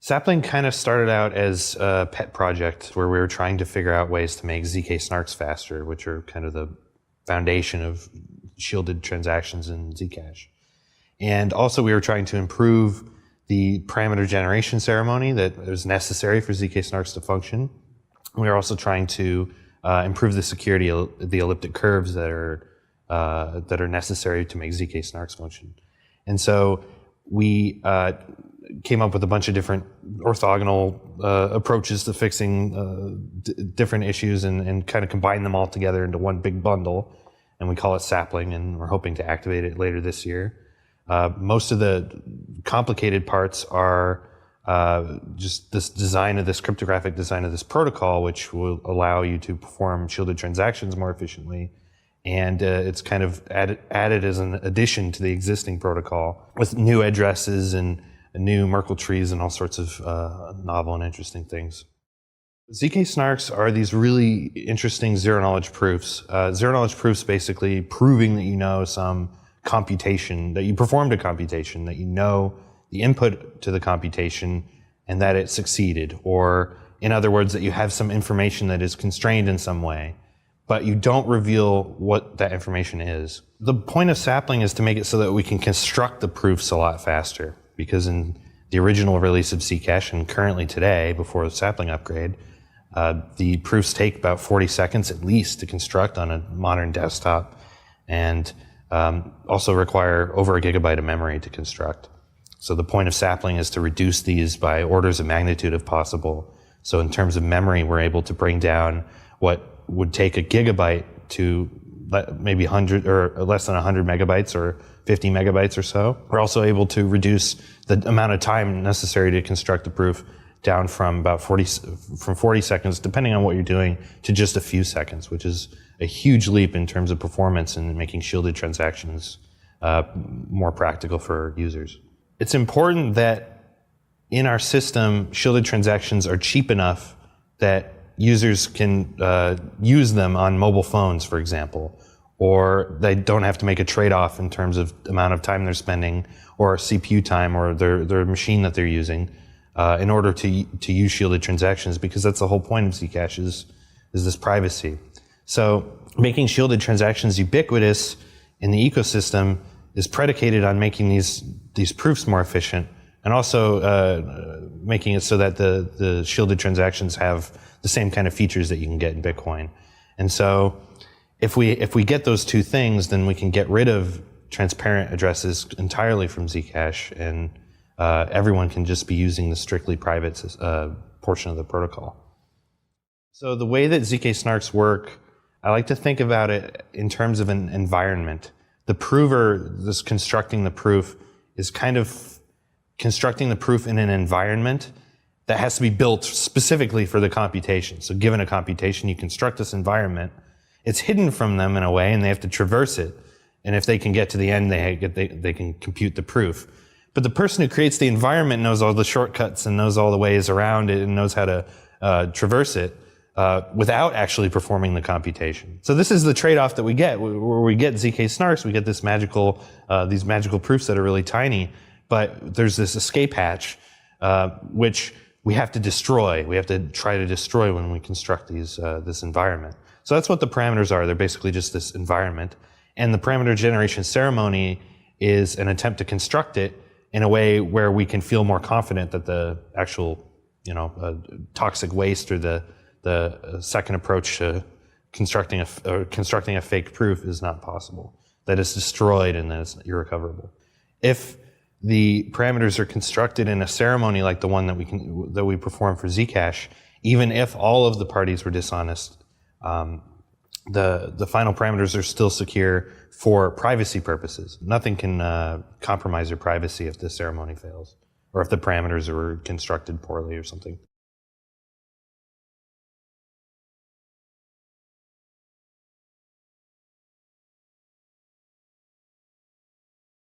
Sapling kind of started out as a pet project where we were trying to figure out ways to make zk-SNARKs faster, which are kind of the foundation of shielded transactions in Zcash. And also we were trying to improve the parameter generation ceremony that was necessary for zk-SNARKs to function. We were also trying to improve the security of the elliptic curves that are necessary to make zk-SNARKs function. And so we came up with a bunch of different orthogonal approaches to fixing different issues and kind of combine them all together into one big bundle. And we call it Sapling, and we're hoping to activate it later this year. Most of the complicated parts are just this design of this cryptographic design of this protocol, which will allow you to perform shielded transactions more efficiently. And it's kind of added as an addition to the existing protocol with new addresses and new Merkle trees and all sorts of novel and interesting things. zk-SNARKs are these really interesting zero-knowledge proofs. Zero-knowledge proofs basically proving that you know some computation, that you performed a computation, that you know the input to the computation and that it succeeded. Or in other words, that you have some information that is constrained in some way, but you don't reveal what that information is. The point of Sapling is to make it so that we can construct the proofs a lot faster. Because in the original release of Zcash and currently today, before the Sapling upgrade, the proofs take about 40 seconds at least to construct on a modern desktop, and also require over 1 GB of memory to construct. So the point of Sapling is to reduce these by orders of magnitude if possible. So in terms of memory, we're able to bring down what would take 1 GB to maybe 100 or less than 100 megabytes or 50 megabytes or so. We're also able to reduce the amount of time necessary to construct the proof down from about 40 seconds, depending on what you're doing, to just a few seconds, which is a huge leap in terms of performance and making shielded transactions more practical for users. It's important that in our system, shielded transactions are cheap enough that users can use them on mobile phones, for example, or they don't have to make a trade-off in terms of the amount of time they're spending or CPU time or their machine that they're using in order to use shielded transactions, because that's the whole point of Zcash is this privacy. So making shielded transactions ubiquitous in the ecosystem is predicated on making these proofs more efficient, and also making it so that the shielded transactions have the same kind of features that you can get in Bitcoin. And so if we get those two things, then we can get rid of transparent addresses entirely from Zcash, and everyone can just be using the strictly private portion of the protocol. So the way that zk-SNARKs work, I like to think about it in terms of an environment. The prover, this constructing the proof, is kind of constructing the proof in an environment that has to be built specifically for the computation. So given a computation, you construct this environment. It's hidden from them in a way, and they have to traverse it. And if they can get to the end, they can compute the proof. But the person who creates the environment knows all the shortcuts and knows all the ways around it and knows how to traverse it without actually performing the computation. So this is the trade-off that we get. Where we get zk-SNARKs, we get this these magical proofs that are really tiny, but there's this escape hatch which we have to destroy. We have to try to destroy when we construct this environment. So that's what the parameters are. They're basically just this environment. And the parameter generation ceremony is an attempt to construct it in a way where we can feel more confident that the actual, toxic waste or the second approach to constructing a fake proof is not possible. That it's destroyed and that it's irrecoverable. If the parameters are constructed in a ceremony like the one that we perform for Zcash, even if all of the parties were dishonest, the final parameters are still secure for privacy purposes. Nothing can compromise your privacy if the ceremony fails, or if the parameters were constructed poorly or something.